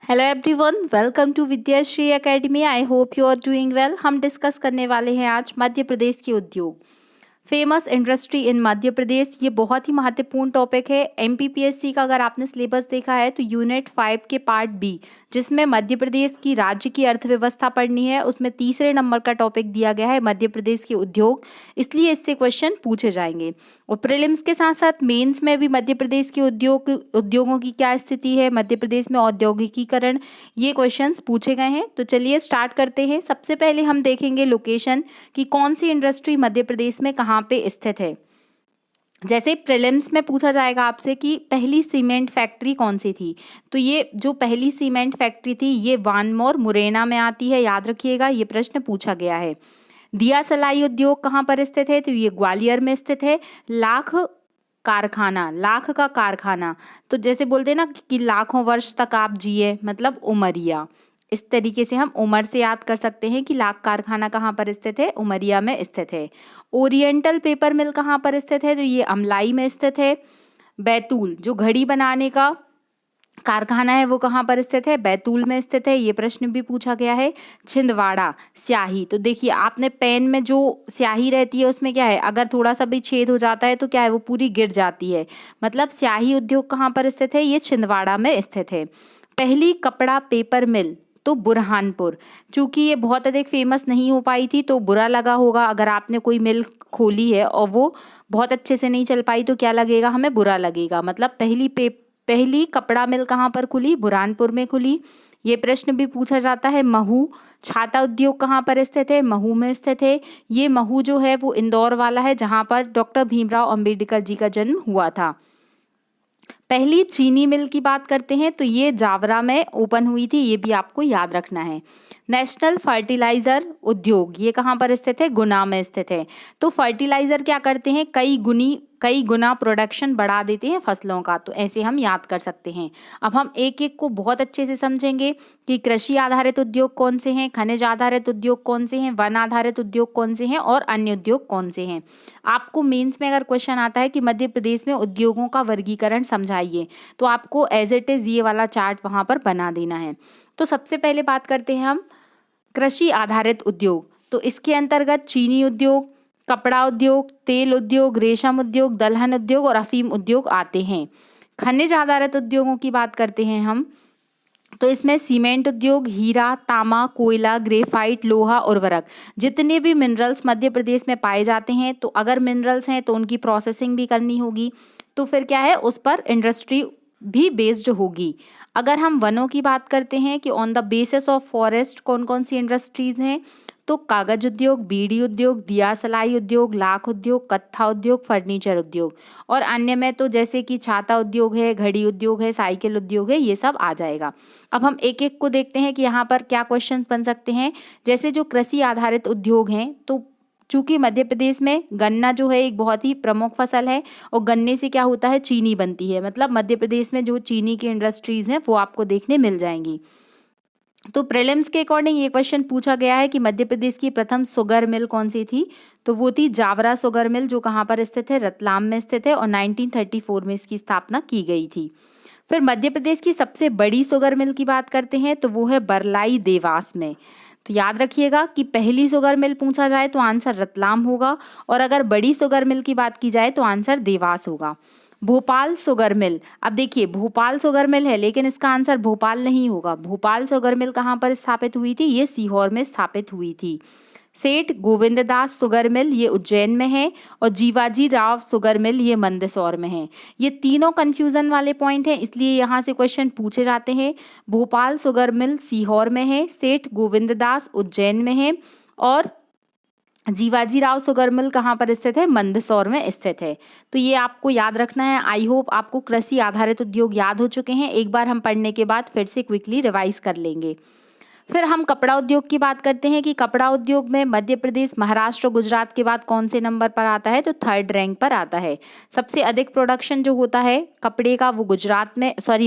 Hello everyone, welcome to Vidyashree academy. I hope you are doing well. हम discuss करने वाले हैं आज मध्य प्रदेश के उद्योग, famous industry in Madhya Pradesh. ये बहुत ही महत्वपूर्ण टॉपिक है। एमपीपीएससी का अगर आपने सिलेबस देखा है तो यूनिट 5 के पार्ट बी, जिसमें मध्य प्रदेश की राज्य की अर्थव्यवस्था पढ़नी है, उसमें तीसरे नंबर का टॉपिक दिया गया है मध्य प्रदेश के उद्योग। इसलिए इससे क्वेश्चन पूछे जाएंगे। और प्रीलिम्स के साथ साथ मेंस में भी मध्य प्रदेश के उद्योगों की क्या स्थिति है, मध्य प्रदेश में औद्योगिकीकरण, ये क्वेश्चंस पूछे गए हैं। तो चलिए स्टार्ट करते हैं। सबसे पहले हम देखेंगे लोकेशन कि कौन सी इंडस्ट्री मध्य प्रदेश में कहाँ पे स्थित है। जैसे प्रीलिम्स में पूछा जाएगा आपसे कि पहली सीमेंट फैक्ट्री कौन सी थी, तो ये जो पहली सीमेंट फैक्ट्री थी ये वानमोर मुरैना में आती है। याद रखिएगा, ये प्रश्न पूछा गया है। दिया सलाई उद्योग कहाँ पर स्थित है, तो ये ग्वालियर में स्थित है। लाख लाख का कारखाना, तो जैसे बोलते हैं ना कि लाखों वर्ष तक आप जिए, मतलब उमरिया। इस तरीके से हम उमर से याद कर सकते हैं कि लाख कारखाना कहाँ पर स्थित है, उमरिया में स्थित है। ओरिएंटल पेपर मिल कहाँ पर स्थित है, तो ये अमलाई में स्थित है। बैतूल, जो घड़ी बनाने का कारखाना है, वो कहाँ पर स्थित है, बैतूल में स्थित है। ये प्रश्न भी पूछा गया है। छिंदवाड़ा स्याही, तो देखिए आपने पेन में जो स्याही रहती है उसमें क्या है, अगर थोड़ा सा भी छेद हो जाता है तो क्या है, वो पूरी गिर जाती है। मतलब स्याही उद्योग कहाँ पर स्थित है, ये छिंदवाड़ा में स्थित है। पहली कपड़ा पेपर मिल, तो बुरहानपुर। चूंकि ये बहुत अधिक फेमस नहीं हो पाई थी तो बुरा लगा होगा, अगर आपने कोई मिल खोली है और वो बहुत अच्छे से नहीं चल पाई तो क्या लगेगा, हमें बुरा लगेगा। मतलब पहली कपड़ा मिल कहाँ पर खुली, बुरहानपुर में खुली। ये प्रश्न भी पूछा जाता है। महू छाता उद्योग कहाँ पर स्थित है, महू में स्थित है। ये महू जो है वो इंदौर वाला है, जहाँ पर डॉक्टर भीमराव अंबेडकर जी का जन्म हुआ था। पहली चीनी मिल की बात करते हैं तो ये जावरा में ओपन हुई थी, ये भी आपको याद रखना है। नेशनल फर्टिलाइजर उद्योग ये कहाँ पर स्थित है, गुना में स्थित है। तो फर्टिलाइजर क्या करते हैं, कई गुना प्रोडक्शन बढ़ा देते हैं फसलों का, तो ऐसे हम याद कर सकते हैं। अब हम एक एक को बहुत अच्छे से समझेंगे कि कृषि आधारित उद्योग कौन से हैं, खनिज आधारित उद्योग कौन से हैं, वन आधारित उद्योग कौन से हैं और अन्य उद्योग कौन से हैं। आपको मेंस में अगर क्वेश्चन आता है कि मध्य प्रदेश में उद्योगों का वर्गीकरण समझाइए, तो आपको एज इट इज ये वाला चार्ट वहां पर बना देना है। तो सबसे पहले बात करते हैं हम कृषि आधारित उद्योग। तो इसके अंतर्गत चीनी उद्योग, कपड़ा उद्योग, तेल उद्योग, रेशम उद्योग, दलहन उद्योग और अफीम उद्योग आते हैं। खनिज आधारित उद्योगों की बात करते हैं हम, तो इसमें सीमेंट उद्योग, हीरा, तांबा, कोयला, ग्रेफाइट, लोहा, उर्वरक, जितने भी मिनरल्स मध्य प्रदेश में पाए जाते हैं, तो अगर मिनरल्स हैं तो उनकी प्रोसेसिंग भी करनी होगी, तो फिर क्या है, उस पर इंडस्ट्री भी बेस्ड होगी। अगर हम वनों की बात करते हैं कि on the basis of forest कौन कौन सी इंडस्ट्रीज हैं, तो कागज उद्योग, बीड़ी उद्योग, दिया सलाई उद्योग, लाख उद्योग, कत्था उद्योग, फर्नीचर उद्योग। और अन्य में तो जैसे कि छाता उद्योग है, घड़ी उद्योग है, साइकिल उद्योग है, ये सब आ जाएगा। अब हम एक एक को देखते हैं कि यहाँ पर क्या क्वेश्चंस बन सकते हैं। जैसे जो कृषि आधारित उद्योग हैं, तो चूंकि मध्य प्रदेश में गन्ना जो है एक बहुत ही प्रमुख फसल है और गन्ने से क्या होता है, चीनी बनती है। मतलब मध्य प्रदेश में जो चीनी की इंडस्ट्रीज हैं वो आपको देखने मिल जाएंगी। तो प्रीलिम्स के अकॉर्डिंग ये क्वेश्चन पूछा गया है कि मध्य प्रदेश की प्रथम शुगर मिल कौन सी थी, तो वो थी जावरा शुगर मिल, जो कहाँ पर स्थित है, रतलाम में स्थित है और 1934 में इसकी स्थापना की गई थी। फिर मध्य प्रदेश की सबसे बड़ी शुगर मिल की बात करते हैं तो वो है बरलाई देवास में। तो याद रखिएगा कि पहली शुगर मिल पूछा जाए तो आंसर रतलाम होगा, और अगर बड़ी शुगर मिल की बात की जाए तो आंसर देवास होगा। भोपाल शुगर मिल, अब देखिए भोपाल शुगर मिल है लेकिन इसका आंसर भोपाल नहीं होगा। भोपाल शुगर मिल कहाँ पर स्थापित हुई थी, ये सीहोर में स्थापित हुई थी। सेठ गोविंददास शुगर मिल ये उज्जैन में है, और जीवाजी राव शुगर मिल ये मंदसौर में है। ये तीनों कंफ्यूजन वाले पॉइंट हैं, इसलिए यहाँ से क्वेश्चन पूछे जाते हैं। भोपाल शुगर मिल सीहोर में है, सेठ गोविंददास उज्जैन में है, और जीवाजी राव शुगर मिल कहाँ पर स्थित है, मंदसौर में स्थित है। तो ये आपको याद रखना है। आई होप आपको कृषि आधारित उद्योग याद हो चुके हैं। एक बार हम पढ़ने के बाद फिर से क्विकली रिवाइज कर लेंगे। फिर हम कपड़ा उद्योग की बात करते हैं कि कपड़ा उद्योग में मध्य प्रदेश, महाराष्ट्र, गुजरात के बाद कौन से नंबर पर आता है, तो थर्ड रैंक पर आता है। सबसे अधिक प्रोडक्शन जो होता है कपड़े का वो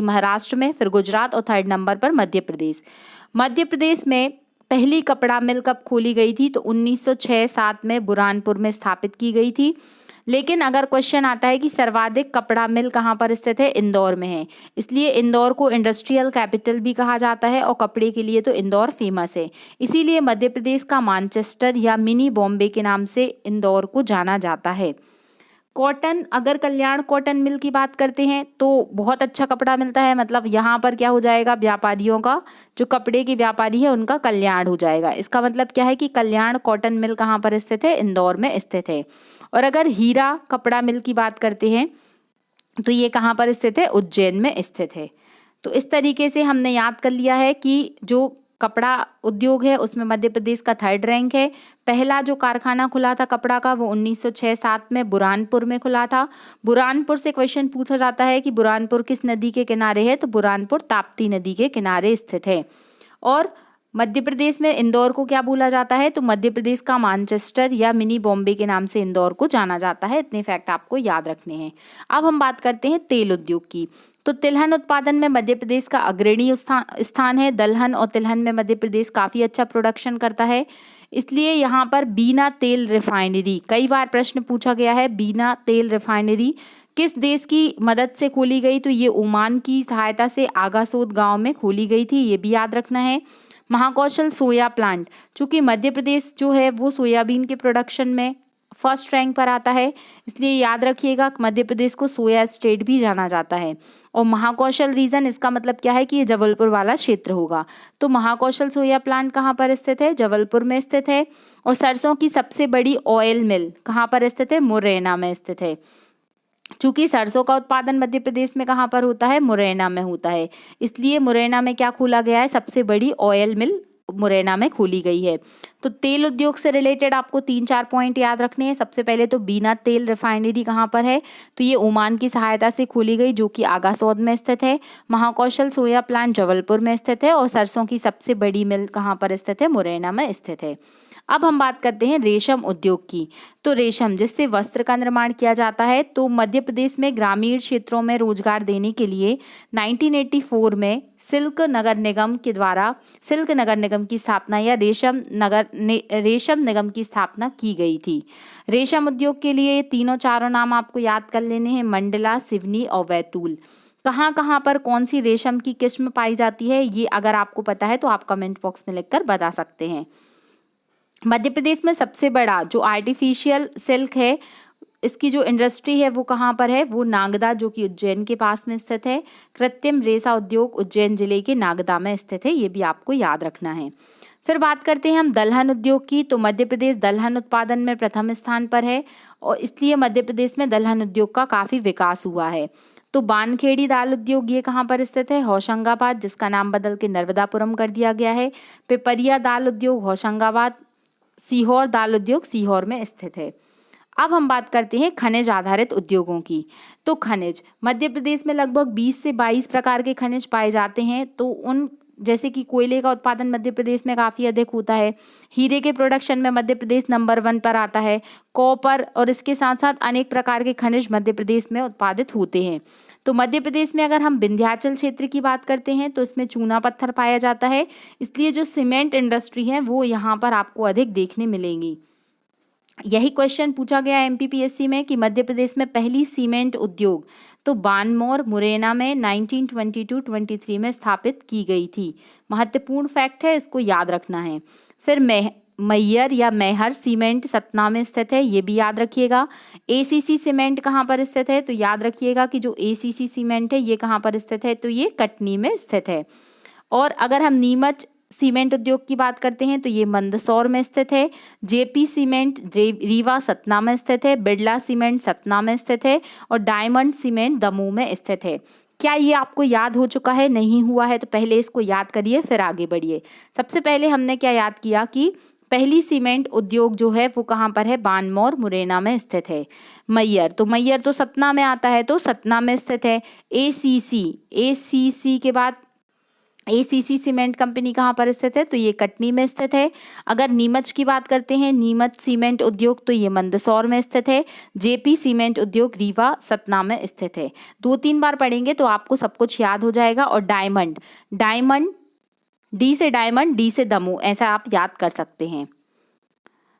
महाराष्ट्र में, फिर गुजरात और थर्ड नंबर पर मध्य प्रदेश। मध्य प्रदेश में पहली कपड़ा मिल कब खोली गई थी, तो 1906-7 में बुरहानपुर में स्थापित की गई थी। लेकिन अगर क्वेश्चन आता है कि सर्वाधिक कपड़ा मिल कहाँ पर स्थित है, इंदौर में है, इसलिए इंदौर को इंडस्ट्रियल कैपिटल भी कहा जाता है और कपड़े के लिए तो इंदौर फेमस है। इसीलिए मध्य प्रदेश का मैनचेस्टर या मिनी बॉम्बे के नाम से इंदौर को जाना जाता है। कॉटन, अगर कल्याण कॉटन मिल की बात करते हैं तो बहुत अच्छा कपड़ा मिलता है, मतलब यहाँ पर क्या हो जाएगा, व्यापारियों का, जो कपड़े के व्यापारी है उनका कल्याण हो जाएगा। इसका मतलब क्या है कि कल्याण कॉटन मिल कहाँ पर स्थित है, इंदौर में स्थित है। और अगर हीरा कपड़ा मिल की बात करते हैं तो ये कहाँ पर स्थित है, उज्जैन में स्थित है। तो इस तरीके से हमने याद कर लिया है कि जो कपड़ा उद्योग है उसमें मध्य प्रदेश का 3rd रैंक है। पहला जो कारखाना खुला था कपड़ा का वो 1906-07 में बुरहानपुर में खुला था। बुरहानपुर से क्वेश्चन पूछा जाता है कि बुरहानपुर किस नदी के किनारे है, तो बुरहानपुर ताप्ती नदी के किनारे स्थित है। और मध्य प्रदेश में इंदौर को क्या बोला जाता है, तो मध्य प्रदेश का मैनचेस्टर या मिनी बॉम्बे के नाम से इंदौर को जाना जाता है। इतने फैक्ट आपको याद रखने हैं। अब हम बात करते हैं तेल उद्योग की। तो तिलहन उत्पादन में मध्य प्रदेश का अग्रणी स्थान है। दलहन और तिलहन में मध्य प्रदेश काफ़ी अच्छा प्रोडक्शन करता है, इसलिए यहाँ पर बीना तेल रिफाइनरी, कई बार प्रश्न पूछा गया है, बीना तेल रिफाइनरी किस देश की मदद से खोली गई, तो ये ओमान की सहायता से आगासोद गांव में खोली गई थी, ये भी याद रखना है। महाकौशल सोया प्लांट, चूँकि मध्य प्रदेश जो है वो सोयाबीन के प्रोडक्शन में 1st रैंक पर आता है, इसलिए याद रखिएगा मध्य प्रदेश को सोया स्टेट भी जाना जाता है। और महाकौशल रीजन, इसका मतलब क्या है कि ये जबलपुर वाला क्षेत्र होगा। तो महाकौशल सोया प्लांट कहाँ पर स्थित है, जबलपुर में स्थित है। और सरसों की सबसे बड़ी ऑयल मिल कहाँ पर स्थित है, मुरैना में स्थित है। चूँकि सरसों का उत्पादन मध्य प्रदेश में कहाँ पर होता है, मुरैना में होता है, इसलिए मुरैना में क्या खोला गया है, सबसे बड़ी ऑयल मिल मुरैना में खोली गई है। तो तेल उद्योग से रिलेटेड आपको 3-4 पॉइंट याद रखने हैं। सबसे पहले तो बीना तेल रिफाइनरी कहाँ पर है, तो ये ओमान की सहायता से खोली गई, जो कि आगासौद में स्थित है। महाकौशल सोया प्लांट जबलपुर में स्थित है। और सरसों की सबसे बड़ी मिल कहाँ पर स्थित है, मुरैना में स्थित है। अब हम बात करते हैं रेशम उद्योग की। तो रेशम, जिससे वस्त्र का निर्माण किया जाता है, तो मध्य प्रदेश में ग्रामीण क्षेत्रों में रोजगार देने के लिए 1984 में सिल्क नगर निगम के द्वारा सिल्क नगर निगम की स्थापना या रेशम निगम की स्थापना की गई थी। रेशम उद्योग के लिए तीनों चारों नाम आपको याद कर लेने हैं, मंडला, सिवनी और बैतूल। कहाँ कहाँ पर कौन सी रेशम की किस्म पाई जाती है, ये अगर आपको पता है तो आप कमेंट बॉक्स में लिखकर बता सकते हैं। मध्य प्रदेश में सबसे बड़ा जो आर्टिफिशियल सिल्क है, इसकी जो इंडस्ट्री है वो कहाँ पर है, वो नागदा, जो कि उज्जैन के पास में स्थित है। कृत्रिम रेशा उद्योग उज्जैन जिले के नागदा में स्थित है, ये भी आपको याद रखना है। फिर बात करते हैं हम दलहन उद्योग की। तो मध्य प्रदेश दलहन उत्पादन में प्रथम स्थान पर है और इसलिए मध्य प्रदेश में दलहन उद्योग का काफ़ी विकास हुआ है। तो बानखेड़ी दाल उद्योग ये कहाँ पर स्थित है, होशंगाबाद, जिसका नाम बदल के नर्मदापुरम कर दिया गया है। पिपरिया दाल उद्योग होशंगाबाद। सीहोर दाल उद्योग सीहोर में स्थित है। अब हम बात करते हैं खनिज आधारित उद्योगों की। तो खनिज, मध्य प्रदेश में लगभग 20 से 22 प्रकार के खनिज पाए जाते हैं। तो उन जैसे कि कोयले का उत्पादन मध्य प्रदेश में काफ़ी अधिक होता है। हीरे के प्रोडक्शन में मध्य प्रदेश नंबर 1 पर आता है। कॉपर और इसके साथ साथ अनेक प्रकार के खनिज मध्य प्रदेश में उत्पादित होते हैं। तो मध्य प्रदेश में अगर हम विंध्याचल क्षेत्र की बात करते हैं तो इसमें चूना पत्थर पाया जाता है, इसलिए जो सीमेंट इंडस्ट्री है वो यहाँ पर आपको अधिक देखने मिलेंगी। यही क्वेश्चन पूछा गया एमपीपीएससी में कि मध्य प्रदेश में पहली सीमेंट उद्योग तो बानमोर मुरैना में 1922-23 में स्थापित की गई थी। महत्वपूर्ण फैक्ट है, इसको याद रखना है। फिर मैयर या मैहर सीमेंट सतना में स्थित है, ये भी याद रखिएगा। एसीसी सीमेंट कहाँ पर स्थित है, तो याद रखिएगा कि जो एसीसी सीमेंट है ये कहाँ पर स्थित है, तो ये कटनी में स्थित है। और अगर हम नीमच सीमेंट उद्योग की बात करते हैं तो ये मंदसौर में स्थित है। जेपी सीमेंट रीवा सतना में स्थित है। बिरला सीमेंट सतना में स्थित है और डायमंड सीमेंट दमोह में स्थित है। क्या ये आपको याद हो चुका है, नहीं हुआ है तो पहले इसको याद करिए फिर आगे बढ़िए। सबसे पहले हमने क्या याद किया कि पहली सीमेंट उद्योग जो है वो कहाँ पर है, बानमौर मुरैना में स्थित है। मैयर तो सतना में आता है, तो सतना में स्थित है। एसीसी के बाद एसीसी सीमेंट कंपनी कहाँ पर स्थित है, तो ये कटनी में स्थित है। अगर नीमच की बात करते हैं, नीमच सीमेंट उद्योग तो ये मंदसौर में स्थित है। जेपी सीमेंट उद्योग रीवा सतना में स्थित है। 2-3 बार पढ़ेंगे तो आपको सब कुछ याद हो जाएगा। और डायमंड डी से दमोह, ऐसा आप याद कर सकते हैं।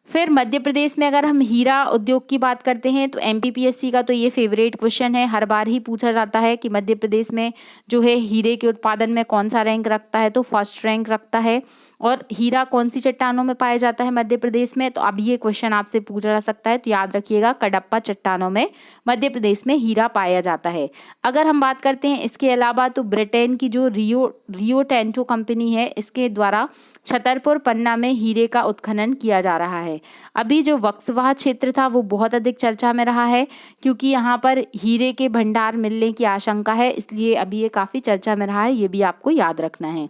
फिर मध्य प्रदेश में अगर हम हीरा उद्योग की बात करते हैं तो एमपीपीएससी का तो ये फेवरेट क्वेश्चन है, हर बार ही पूछा जाता है कि मध्य प्रदेश में जो है हीरे के उत्पादन में कौन सा रैंक रखता है, तो फर्स्ट रैंक रखता है। और हीरा कौन सी चट्टानों में पाया जाता है मध्य प्रदेश में, तो अब ये क्वेश्चन आपसे पूछा जा सकता है, तो याद रखिएगा कडप्पा चट्टानों में मध्य प्रदेश में हीरा पाया जाता है। अगर हम बात करते हैं इसके अलावा तो ब्रिटेन की जो रियो टेंटो कंपनी है, इसके द्वारा छतरपुर पन्ना में हीरे का उत्खनन किया जा रहा है। अभी जो वक्सवाह क्षेत्र था वो बहुत अधिक चर्चा में रहा है, क्योंकि यहाँ पर हीरे के भंडार मिलने की आशंका है, इसलिए अभी ये काफ़ी चर्चा में रहा है, ये भी आपको याद रखना है।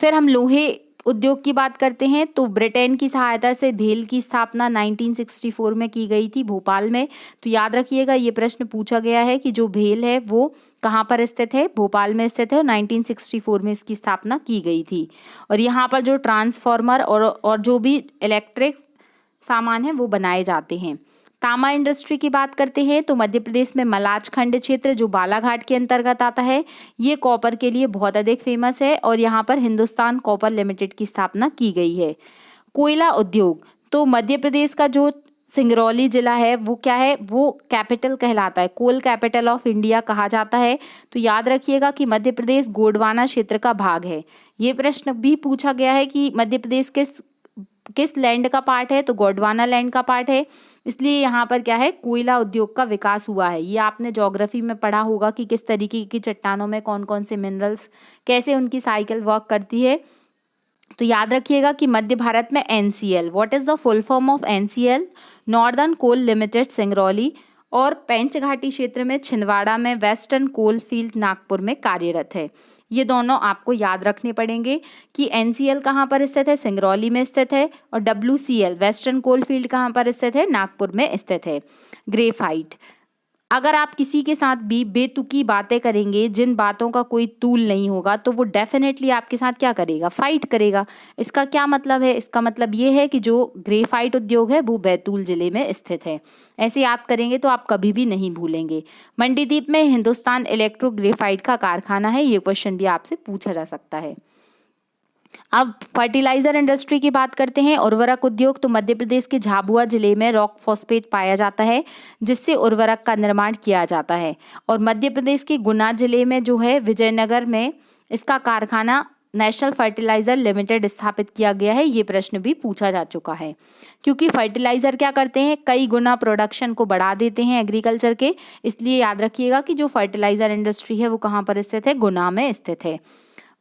फिर हम लोहे उद्योग की बात करते हैं तो ब्रिटेन की सहायता से भेल की स्थापना 1964 में की गई थी भोपाल में। तो याद रखिएगा, ये प्रश्न पूछा गया है कि जो भेल है वो कहाँ पर स्थित है, भोपाल में स्थित है, और 1964 में इसकी स्थापना की गई थी। और यहाँ पर जो ट्रांसफार्मर और जो भी इलेक्ट्रिक सामान है वो बनाए जाते हैं। तांबा इंडस्ट्री की बात करते हैं तो मध्य प्रदेश में मलाज खंड क्षेत्र जो बालाघाट के अंतर्गत आता है, ये कॉपर के लिए बहुत अधिक फेमस है और यहाँ पर हिंदुस्तान कॉपर लिमिटेड की स्थापना की गई है। कोयला उद्योग तो मध्य प्रदेश का जो सिंगरौली जिला है वो क्या है, वो कैपिटल कहलाता है, कोल कैपिटल ऑफ इंडिया कहा जाता है। तो याद रखिएगा कि मध्य प्रदेश गोंडवाना क्षेत्र का भाग है। ये प्रश्न भी पूछा गया है कि मध्य प्रदेश किस लैंड का पार्ट है, तो गोंडवाना लैंड का पार्ट है, इसलिए यहाँ पर क्या है, कोयला उद्योग का विकास हुआ है। ये आपने ज्योग्राफी में पढ़ा होगा कि किस तरीके की चट्टानों में कौन कौन से मिनरल्स, कैसे उनकी साइकिल वर्क करती है। तो याद रखिएगा कि मध्य भारत में NCL, what is the full form of NCL, northern coal limited Singrauli, और पेंच घाटी क्षेत्र में छिंदवाड़ा में वेस्टर्न कोल फील्ड नागपुर में कार्यरत है। ये दोनों आपको याद रखने पड़ेंगे कि NCL कहाँ पर स्थित है, सिंगरौली में स्थित है, और WCL वेस्टर्न कोल फील्ड कहाँ पर स्थित है, नागपुर में स्थित है। ग्रेफाइट, अगर आप किसी के साथ भी बेतुकी बातें करेंगे, जिन बातों का कोई तूल नहीं होगा, तो वो डेफिनेटली आपके साथ क्या करेगा, फाइट करेगा। इसका क्या मतलब है, इसका मतलब ये है कि जो ग्रेफाइट उद्योग है वो बैतूल जिले में स्थित है। ऐसे याद करेंगे तो आप कभी भी नहीं भूलेंगे। मंडीदीप में हिंदुस्तान इलेक्ट्रो ग्रेफाइट का कारखाना है, ये क्वेश्चन भी आपसे पूछा जा सकता है। अब फर्टिलाइजर इंडस्ट्री की बात करते हैं, उर्वरक उद्योग तो मध्य प्रदेश के झाबुआ जिले में रॉक फॉस्फेट पाया जाता है, जिससे उर्वरक का निर्माण किया जाता है। और मध्य प्रदेश के गुना जिले में जो है विजयनगर में इसका कारखाना नेशनल फर्टिलाइजर लिमिटेड स्थापित किया गया है। ये प्रश्न भी पूछा जा चुका है, क्योंकि फर्टिलाइजर क्या करते हैं, कई गुना प्रोडक्शन को बढ़ा देते हैं एग्रीकल्चर के, इसलिए याद रखिएगा कि जो फर्टिलाइजर इंडस्ट्री है वो कहाँ पर स्थित है, गुना में स्थित है।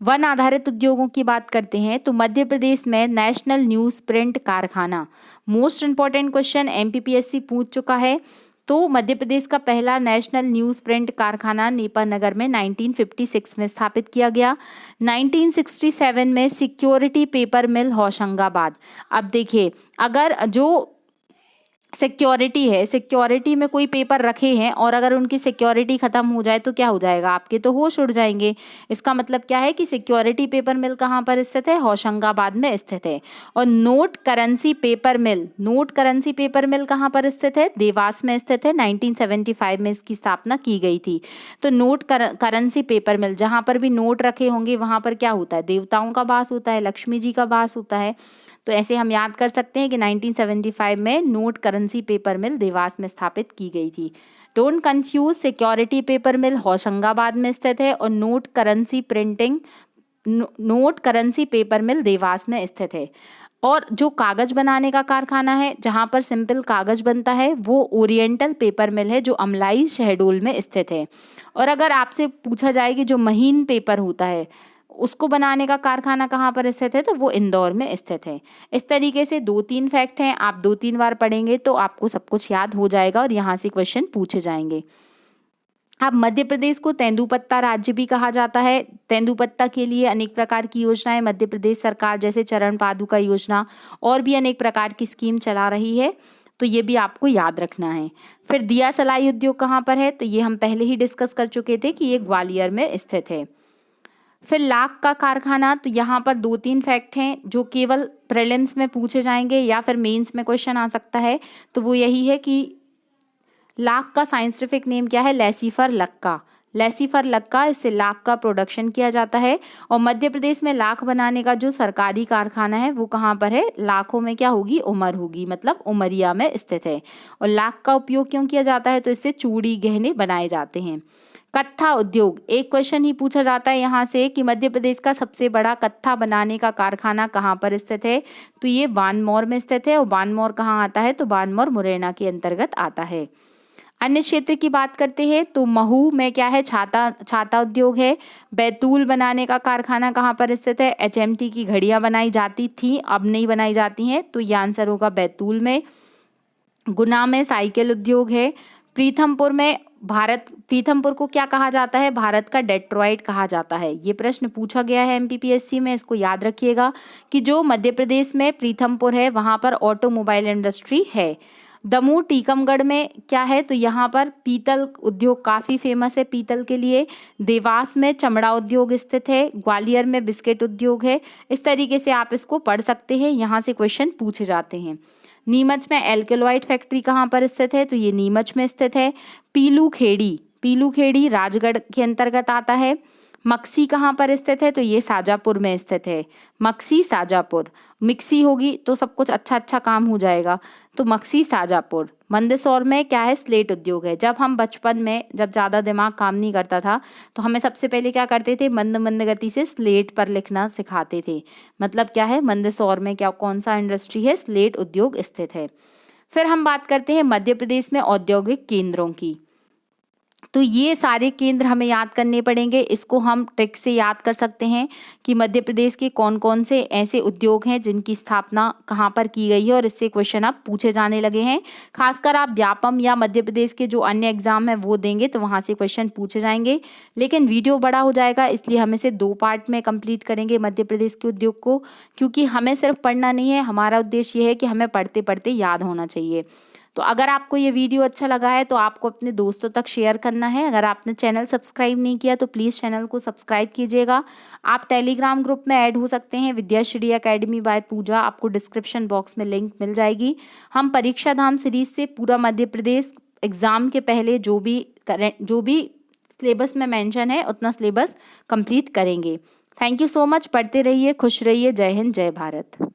वन आधारित उद्योगों की बात करते हैं तो मध्य प्रदेश में नेशनल न्यूज़ प्रिंट कारखाना, मोस्ट इंपॉर्टेंट क्वेश्चन MPPSC पूछ चुका है। तो मध्य प्रदेश का पहला नेशनल न्यूज़ प्रिंट कारखाना नेपानगर में 1956 में स्थापित किया गया। 1967 में सिक्योरिटी पेपर मिल होशंगाबाद। अब देखिए, अगर जो सिक्योरिटी है, सिक्योरिटी में कोई पेपर रखे हैं और अगर उनकी सिक्योरिटी ख़त्म हो जाए तो क्या हो जाएगा, आपके तो होश उड़ जाएंगे। इसका मतलब क्या है कि सिक्योरिटी पेपर मिल कहाँ पर स्थित है, होशंगाबाद में स्थित है। और नोट करेंसी पेपर मिल कहाँ पर स्थित है, देवास में स्थित है। 1975 में इसकी स्थापना की गई थी। तो नोट करेंसी पेपर मिल, जहाँ पर भी नोट रखे होंगे वहाँ पर क्या होता है, देवताओं का वास होता है, लक्ष्मी जी का वास होता है। तो ऐसे हम याद कर सकते हैं कि 1975 में नोट करेंसी पेपर मिल देवास में स्थापित की गई थी। डोंट कंफ्यूज, सिक्योरिटी पेपर मिल होशंगाबाद में स्थित है और नोट करेंसी पेपर मिल देवास में स्थित है। और जो कागज बनाने का कारखाना है जहाँ पर सिंपल कागज बनता है वो ओरिएंटल पेपर मिल है, जो अमलाई शहडोल में स्थित है। और अगर आपसे पूछा जाए कि जो महीन पेपर होता है उसको बनाने का कारखाना कहाँ पर स्थित है, तो वो इंदौर में स्थित है। इस तरीके से 2-3 फैक्ट हैं, आप 2-3 बार पढ़ेंगे तो आपको सब कुछ याद हो जाएगा और यहाँ से क्वेश्चन पूछे जाएंगे। अब मध्य प्रदेश को तेंदुपत्ता राज्य भी कहा जाता है। तेंदुपत्ता के लिए अनेक प्रकार की योजनाएं मध्य प्रदेश सरकार, जैसे चरण पादुका योजना और भी अनेक प्रकार की स्कीम चला रही है, तो ये भी आपको याद रखना है। फिर दिया सलाई उद्योग कहाँ पर है, तो ये हम पहले ही डिस्कस कर चुके थे कि ये ग्वालियर में स्थित है। फिर लाख का कारखाना, तो यहाँ पर 2-3 फैक्ट हैं जो केवल प्रीलिम्स में पूछे जाएंगे या फिर मेंस में क्वेश्चन आ सकता है। तो वो यही है कि लाख का साइंटिफिक नेम क्या है, लेसिफर लक्का। लेसीफर लक्का, इससे लाख का प्रोडक्शन किया जाता है। और मध्य प्रदेश में लाख बनाने का जो सरकारी कारखाना है वो कहाँ पर है? लाखों में क्या होगी? उमर होगी, मतलब उमरिया में स्थित है। और लाख का उपयोग क्यों किया जाता है? तो इससे चूड़ी गहने बनाए जाते हैं। कत्था उद्योग, एक क्वेश्चन ही पूछा जाता है यहाँ से कि मध्य प्रदेश का सबसे बड़ा कत्था बनाने का कारखाना कहाँ पर स्थित है? तो ये बानमौर में स्थित है। और बानमौर कहाँ आता है? तो बानमौर मुरैना के अंतर्गत आता है। अन्य क्षेत्र की बात करते हैं तो महू में क्या है? छाता उद्योग है। बैतूल बनाने का कारखाना कहाँ पर स्थित है? एचएमटी की घड़ियां बनाई जाती थी, अब नहीं बनाई जाती हैं, तो ये आंसर होगा बैतूल में। गुना में साइकिल उद्योग है। प्रीथमपुर को क्या कहा जाता है? भारत का डेट्रॉइट कहा जाता है। ये प्रश्न पूछा गया है एमपीपीएससी में, इसको याद रखिएगा कि जो मध्य प्रदेश में प्रीथमपुर है वहाँ पर ऑटोमोबाइल इंडस्ट्री है। दमोह टीकमगढ़ में क्या है? तो यहाँ पर पीतल उद्योग काफ़ी फेमस है पीतल के लिए। देवास में चमड़ा उद्योग स्थित है। ग्वालियर में बिस्किट उद्योग है। इस तरीके से आप इसको पढ़ सकते हैं, यहाँ से क्वेश्चन पूछे जाते हैं। नीमच में एल्केलॉइड फैक्ट्री कहाँ पर स्थित है? तो ये नीमच में स्थित है। पीलू खेड़ी राजगढ़ के अंतर्गत आता है। मक्सी कहाँ पर स्थित है? तो ये शाजापुर में स्थित है। मक्सी शाजापुर, मिक्सी होगी तो सब कुछ अच्छा काम हो जाएगा, तो मक्सी शाजापुर। मंदसौर में क्या है? स्लेट उद्योग है। जब हम बचपन में जब ज़्यादा दिमाग काम नहीं करता था तो हमें सबसे पहले क्या करते थे? मंद मंद गति से स्लेट पर लिखना सिखाते थे। मतलब क्या है? मंदसौर में क्या कौन सा इंडस्ट्री है? स्लेट उद्योग स्थित है। फिर हम बात करते हैं मध्य प्रदेश में औद्योगिक केंद्रों की। तो ये सारे केंद्र हमें याद करने पड़ेंगे। इसको हम ट्रिक से याद कर सकते हैं कि मध्य प्रदेश के कौन कौन से ऐसे उद्योग हैं जिनकी स्थापना कहाँ पर की गई है, और इससे क्वेश्चन अब पूछे जाने लगे हैं। खासकर आप व्यापम या मध्य प्रदेश के जो अन्य एग्जाम हैं वो देंगे तो वहाँ से क्वेश्चन पूछे जाएंगे। लेकिन वीडियो बड़ा हो जाएगा, इसलिए हम इसे 2 पार्ट में कंप्लीट करेंगे मध्य प्रदेश के उद्योग को, क्योंकि हमें सिर्फ पढ़ना नहीं है, हमारा उद्देश्य ये है कि हमें पढ़ते पढ़ते याद होना चाहिए। तो अगर आपको ये वीडियो अच्छा लगा है तो आपको अपने दोस्तों तक शेयर करना है। अगर आपने चैनल सब्सक्राइब नहीं किया तो प्लीज़ चैनल को सब्सक्राइब कीजिएगा। आप टेलीग्राम ग्रुप में ऐड हो सकते हैं, विद्याश्री एकेडमी बाय पूजा, आपको डिस्क्रिप्शन बॉक्स में लिंक मिल जाएगी। हम परीक्षा धाम सीरीज से पूरा मध्य प्रदेश एग्ज़ाम के पहले जो भी सिलेबस में मेंशन है उतना सिलेबस कंप्लीट करेंगे। Thank you so much. पढ़ते रहिए, खुश रहिए। जय हिंद, जय भारत।